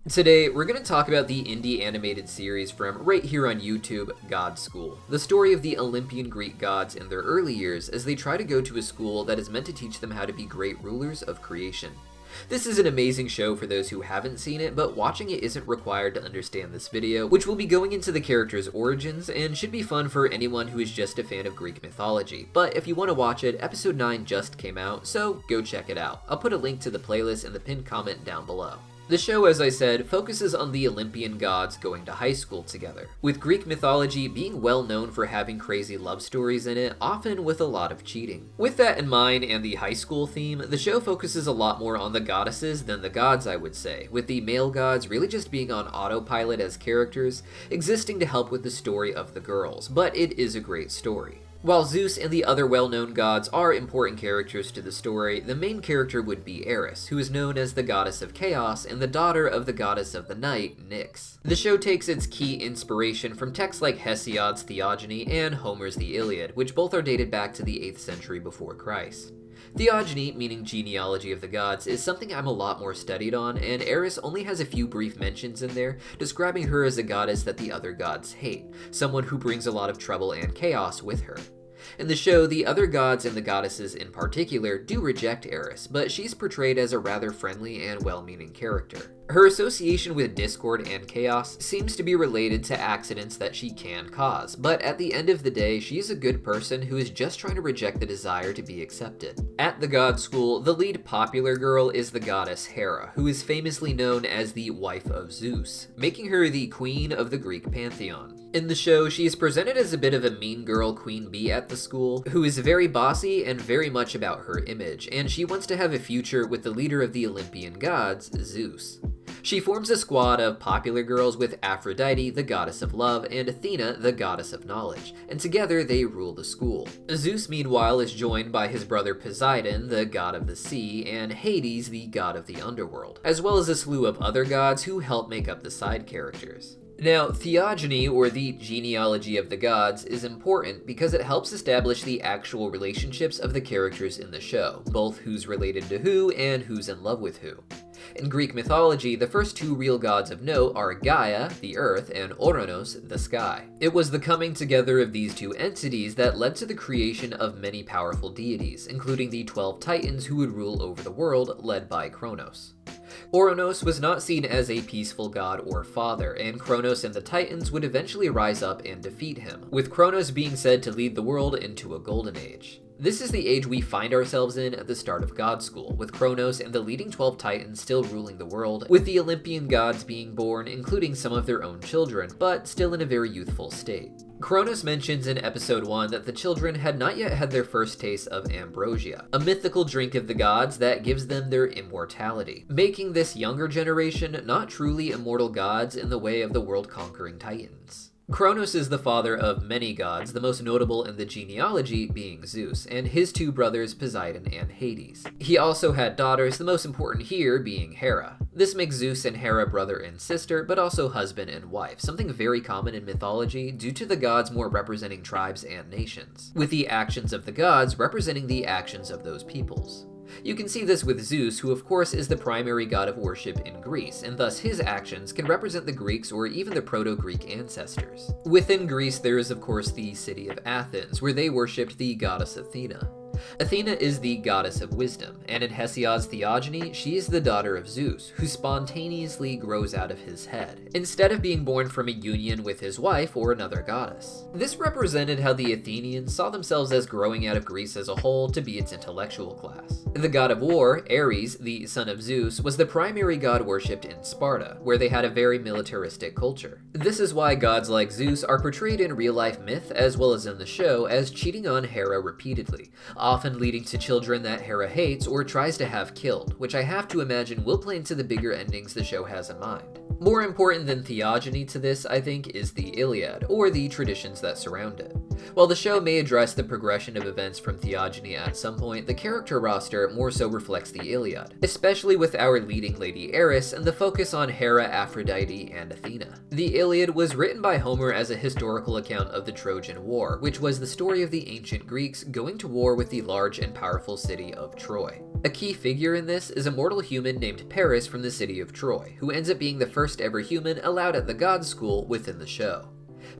Today, we're going to talk about the indie animated series from right here on YouTube, God School. The story of the Olympian Greek gods in their early years as they try to go to a school that is meant to teach them how to be great rulers of creation. This is an amazing show for those who haven't seen it, but watching it isn't required to understand this video, which will be going into the characters' origins and should be fun for anyone who is just a fan of Greek mythology. But if you want to watch it, episode 9 just came out, so go check it out. I'll put a link to the playlist in the pinned comment down below. The show, as I said, focuses on the Olympian gods going to high school together, with Greek mythology being well known for having crazy love stories in it, often with a lot of cheating. With that in mind and the high school theme, the show focuses a lot more on the goddesses than the gods, I would say, with the male gods really just being on autopilot as characters, existing to help with the story of the girls, but it is a great story. While Zeus and the other well-known gods are important characters to the story, the main character would be Eris, who is known as the goddess of chaos and the daughter of the goddess of the night, Nyx. The show takes its key inspiration from texts like Hesiod's Theogony and Homer's The Iliad, which both are dated back to the 8th century before Christ. Theogony, meaning genealogy of the gods, is something I'm a lot more studied on, and Eris only has a few brief mentions in there, describing her as a goddess that the other gods hate, someone who brings a lot of trouble and chaos with her. In the show, the other gods and the goddesses in particular do reject Eris, but she's portrayed as a rather friendly and well-meaning character. Her association with discord and chaos seems to be related to accidents that she can cause, but at the end of the day, she's a good person who is just trying to reject the desire to be accepted. At the God School, the lead popular girl is the goddess Hera, who is famously known as the wife of Zeus, making her the queen of the Greek pantheon. In the show, she is presented as a bit of a mean girl queen bee at the school, who is very bossy and very much about her image, and she wants to have a future with the leader of the Olympian gods, Zeus. She forms a squad of popular girls with Aphrodite, the goddess of love, and Athena, the goddess of knowledge, and together they rule the school. Zeus, meanwhile, is joined by his brother Poseidon, the god of the sea, and Hades, the god of the underworld, as well as a slew of other gods who help make up the side characters. Now, theogony, or the genealogy of the gods, is important because it helps establish the actual relationships of the characters in the show, both who's related to who and who's in love with who. In Greek mythology, the first two real gods of note are Gaia, the earth, and Ouranos, the sky. It was the coming together of these two entities that led to the creation of many powerful deities, including the 12 titans who would rule over the world, led by Kronos. Ouranos was not seen as a peaceful god or father, and Kronos and the Titans would eventually rise up and defeat him, with Kronos being said to lead the world into a golden age. This is the age we find ourselves in at the start of God School, with Kronos and the leading 12 titans still ruling the world, with the Olympian gods being born, including some of their own children, but still in a very youthful state. Kronos mentions in episode 1 that the children had not yet had their first taste of ambrosia, a mythical drink of the gods that gives them their immortality, making this younger generation not truly immortal gods in the way of the world-conquering titans. Kronos is the father of many gods, the most notable in the genealogy being Zeus, and his two brothers Poseidon and Hades. He also had daughters, the most important here being Hera. This makes Zeus and Hera brother and sister, but also husband and wife, something very common in mythology due to the gods more representing tribes and nations, with the actions of the gods representing the actions of those peoples. You can see this with Zeus, who of course is the primary god of worship in Greece, and thus his actions can represent the Greeks or even the Proto-Greek ancestors. Within Greece, there is of course the city of Athens, where they worshipped the goddess Athena. Athena is the goddess of wisdom, and in Hesiod's Theogony, she is the daughter of Zeus, who spontaneously grows out of his head, instead of being born from a union with his wife or another goddess. This represented how the Athenians saw themselves as growing out of Greece as a whole to be its intellectual class. The god of war, Ares, the son of Zeus, was the primary god worshipped in Sparta, where they had a very militaristic culture. This is why gods like Zeus are portrayed in real-life myth as well as in the show as cheating on Hera repeatedly, often leading to children that Hera hates or tries to have killed, which I have to imagine will play into the bigger endings the show has in mind. More important than theogony to this, I think, is the Iliad, or the traditions that surround it. While the show may address the progression of events from theogony at some point, the character roster more so reflects the Iliad, especially with our leading lady Eris and the focus on Hera, Aphrodite, and Athena. The Iliad was written by Homer as a historical account of the Trojan War, which was the story of the ancient Greeks going to war with the large and powerful city of Troy. A key figure in this is a mortal human named Paris from the city of Troy, who ends up being the first ever human allowed at the God School within the show.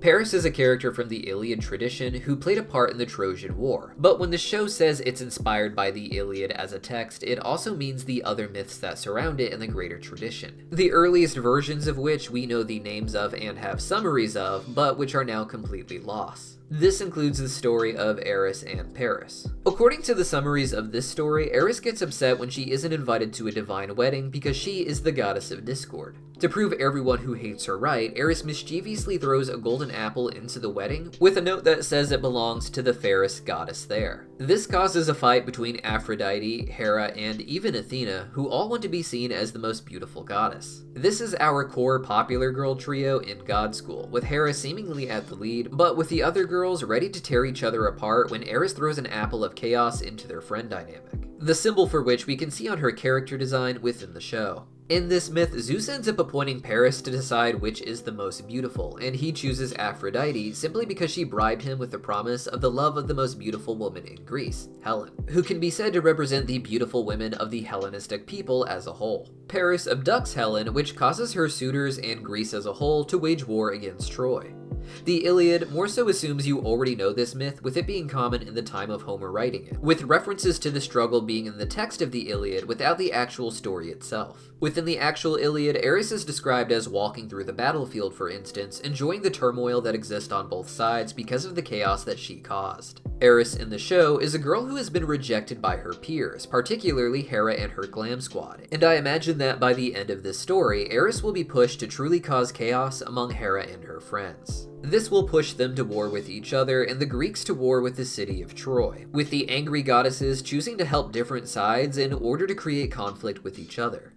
Paris is a character from the Iliad tradition who played a part in the Trojan War, but when the show says it's inspired by the Iliad as a text, it also means the other myths that surround it in the greater tradition, the earliest versions of which we know the names of and have summaries of, but which are now completely lost. This includes the story of Eris and Paris. According to the summaries of this story, Eris gets upset when she isn't invited to a divine wedding because she is the goddess of discord. To prove everyone who hates her right, Eris mischievously throws a golden apple into the wedding with a note that says it belongs to the fairest goddess there. This causes a fight between Aphrodite, Hera, and even Athena, who all want to be seen as the most beautiful goddess. This is our core popular girl trio in God School, with Hera seemingly at the lead, but with the other girls ready to tear each other apart when Eris throws an apple of chaos into their friend dynamic, the symbol for which we can see on her character design within the show. In this myth, Zeus ends up appointing Paris to decide which is the most beautiful, and he chooses Aphrodite simply because she bribed him with the promise of the love of the most beautiful woman in Greece, Helen, who can be said to represent the beautiful women of the Hellenistic people as a whole. Paris abducts Helen, which causes her suitors and Greece as a whole to wage war against Troy. The Iliad more so assumes you already know this myth, with it being common in the time of Homer writing it, with references to the struggle being in the text of the Iliad without the actual story itself. Within the actual Iliad, Eris is described as walking through the battlefield, for instance, enjoying the turmoil that exists on both sides because of the chaos that she caused. Eris in the show is a girl who has been rejected by her peers, particularly Hera and her glam squad, and I imagine that by the end of this story, Eris will be pushed to truly cause chaos among Hera and her friends. This will push them to war with each other and the Greeks to war with the city of Troy, with the angry goddesses choosing to help different sides in order to create conflict with each other.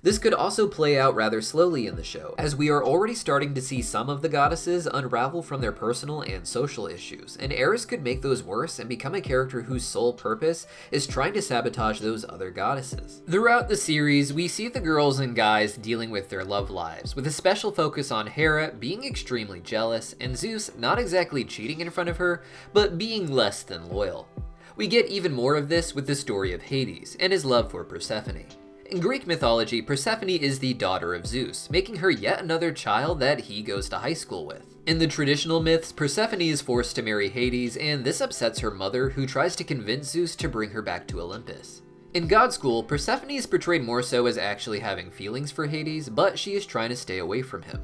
This could also play out rather slowly in the show, as we are already starting to see some of the goddesses unravel from their personal and social issues, and Eris could make those worse and become a character whose sole purpose is trying to sabotage those other goddesses. Throughout the series, we see the girls and guys dealing with their love lives, with a special focus on Hera being extremely jealous, and Zeus not exactly cheating in front of her, but being less than loyal. We get even more of this with the story of Hades and his love for Persephone. In Greek mythology, Persephone is the daughter of Zeus, making her yet another child that he goes to high school with. In the traditional myths, Persephone is forced to marry Hades, and this upsets her mother, who tries to convince Zeus to bring her back to Olympus. In God School, Persephone is portrayed more so as actually having feelings for Hades, but she is trying to stay away from him.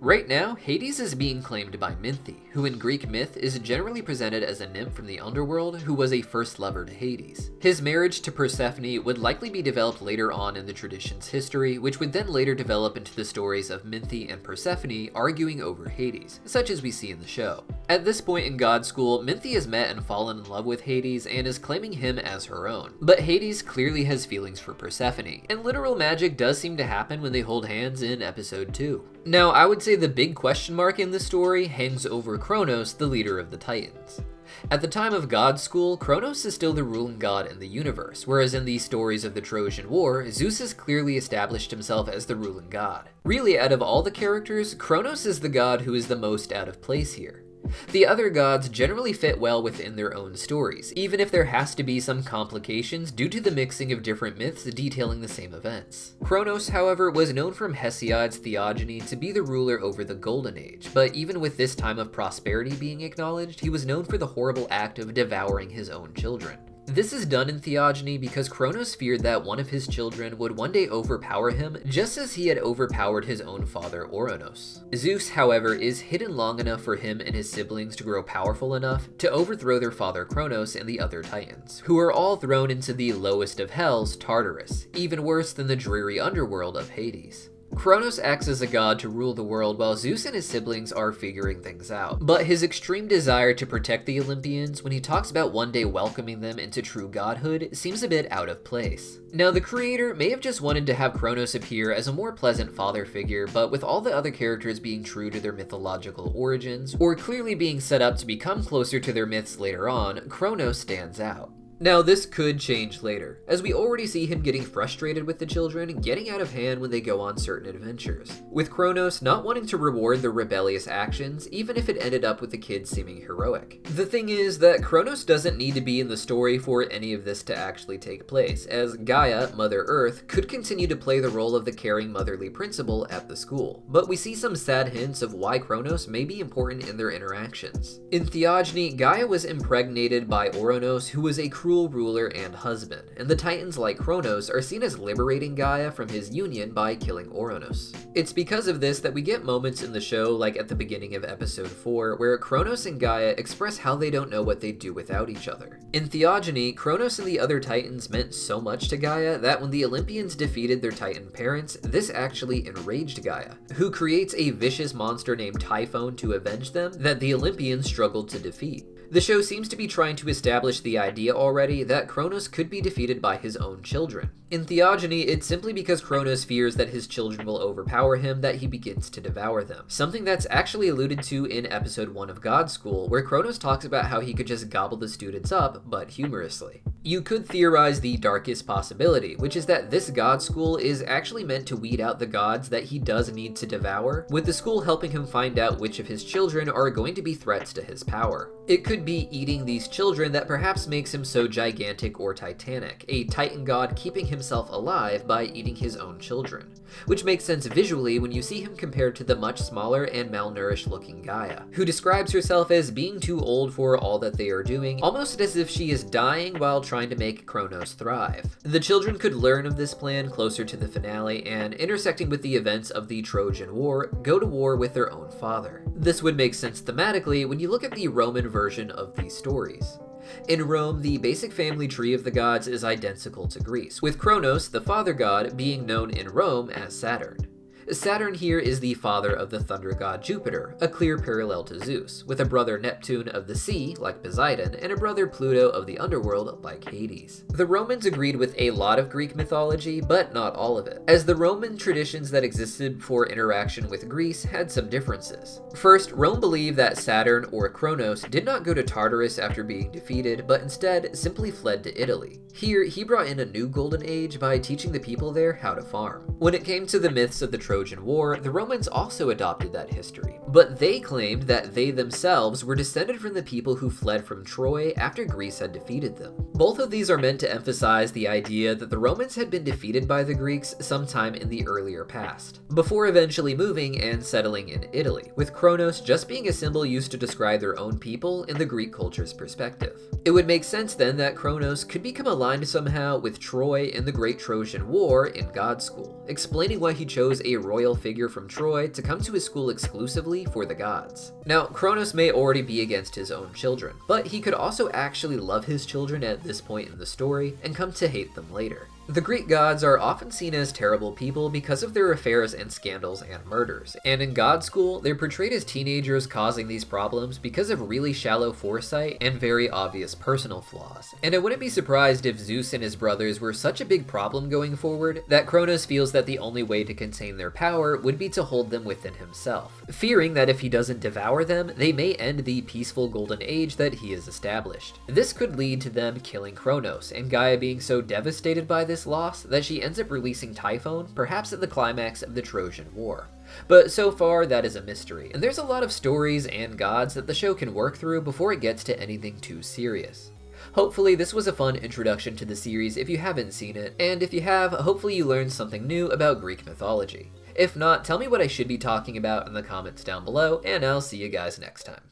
Right now, Hades is being claimed by Minthi, who in Greek myth is generally presented as a nymph from the underworld who was a first lover to Hades. His marriage to Persephone would likely be developed later on in the tradition's history, which would then later develop into the stories of Minthi and Persephone arguing over Hades, such as we see in the show. At this point in God School, Minthi has met and fallen in love with Hades and is claiming him as her own. But Hades clearly has feelings for Persephone, and literal magic does seem to happen when they hold hands in episode 2. Now, I would say the big question mark in the story hangs over Kronos, the leader of the Titans. At the time of God School, Kronos is still the ruling god in the universe, whereas in the stories of the Trojan War, Zeus has clearly established himself as the ruling god. Really, out of all the characters, Kronos is the god who is the most out of place here. The other gods generally fit well within their own stories, even if there has to be some complications due to the mixing of different myths detailing the same events. Kronos, however, was known from Hesiod's theogony to be the ruler over the Golden Age, but even with this time of prosperity being acknowledged, he was known for the horrible act of devouring his own children. This is done in theogony because Kronos feared that one of his children would one day overpower him, just as he had overpowered his own father Ouranos. Zeus, however, is hidden long enough for him and his siblings to grow powerful enough to overthrow their father Kronos and the other Titans, who are all thrown into the lowest of hells, Tartarus, even worse than the dreary underworld of Hades. Kronos acts as a god to rule the world while Zeus and his siblings are figuring things out, but his extreme desire to protect the Olympians when he talks about one day welcoming them into true godhood seems a bit out of place. Now, the creator may have just wanted to have Kronos appear as a more pleasant father figure, but with all the other characters being true to their mythological origins, or clearly being set up to become closer to their myths later on, Kronos stands out. Now this could change later, as we already see him getting frustrated with the children getting out of hand when they go on certain adventures, with Kronos not wanting to reward their rebellious actions even if it ended up with the kids seeming heroic. The thing is that Kronos doesn't need to be in the story for any of this to actually take place, as Gaia, Mother Earth, could continue to play the role of the caring motherly principal at the school, but we see some sad hints of why Kronos may be important in their interactions. In Theogony, Gaia was impregnated by Ouranos, who was a cruel ruler and husband, and the Titans like Kronos are seen as liberating Gaia from his union by killing Ouranos. It's because of this that we get moments in the show, like at the beginning of episode 4, where Kronos and Gaia express how they don't know what they'd do without each other. In Theogony, Kronos and the other Titans meant so much to Gaia that when the Olympians defeated their Titan parents, this actually enraged Gaia, who creates a vicious monster named Typhon to avenge them that the Olympians struggled to defeat. The show seems to be trying to establish the idea already that Kronos could be defeated by his own children. In Theogony, it's simply because Kronos fears that his children will overpower him that he begins to devour them, something that's actually alluded to in episode 1 of God School, where Kronos talks about how he could just gobble the students up, but humorously. You could theorize the darkest possibility, which is that this God School is actually meant to weed out the gods that he does need to devour, with the school helping him find out which of his children are going to be threats to his power. It could be eating these children that perhaps makes him so gigantic or titanic, a Titan god keeping himself alive by eating his own children, which makes sense visually when you see him compared to the much smaller and malnourished looking Gaia, who describes herself as being too old for all that they are doing, almost as if she is dying while trying to make Kronos thrive. The children could learn of this plan closer to the finale and, intersecting with the events of the Trojan War, go to war with their own father. This would make sense thematically when you look at the Roman version of these stories. In Rome, the basic family tree of the gods is identical to Greece, with Kronos, the father god, being known in Rome as Saturn. Saturn here is the father of the thunder god Jupiter, a clear parallel to Zeus, with a brother Neptune of the sea, like Poseidon, and a brother Pluto of the underworld, like Hades. The Romans agreed with a lot of Greek mythology, but not all of it, as the Roman traditions that existed before interaction with Greece had some differences. First, Rome believed that Saturn, or Kronos, did not go to Tartarus after being defeated, but instead simply fled to Italy. Here, he brought in a new golden age by teaching the people there how to farm. When it came to the myths of the Trojan War, the Romans also adopted that history, but they claimed that they themselves were descended from the people who fled from Troy after Greece had defeated them. Both of these are meant to emphasize the idea that the Romans had been defeated by the Greeks sometime in the earlier past, before eventually moving and settling in Italy, with Kronos just being a symbol used to describe their own people in the Greek culture's perspective. It would make sense then that Kronos could become aligned somehow with Troy in the Great Trojan War in God School, explaining why he chose a royal figure from Troy to come to his school exclusively for the gods. Now, Kronos may already be against his own children, but he could also actually love his children at this point in the story and come to hate them later. The Greek gods are often seen as terrible people because of their affairs and scandals and murders, and in God School, they're portrayed as teenagers causing these problems because of really shallow foresight and very obvious personal flaws. And I wouldn't be surprised if Zeus and his brothers were such a big problem going forward that Kronos feels that the only way to contain their power would be to hold them within himself, fearing that if he doesn't devour them, they may end the peaceful golden age that he has established. This could lead to them killing Kronos, and Gaia being so devastated by this loss that she ends up releasing Typhon, perhaps at the climax of the Trojan War. But so far, that is a mystery, and there's a lot of stories and gods that the show can work through before it gets to anything too serious. Hopefully this was a fun introduction to the series if you haven't seen it, and if you have, hopefully you learned something new about Greek mythology. If not, tell me what I should be talking about in the comments down below, and I'll see you guys next time.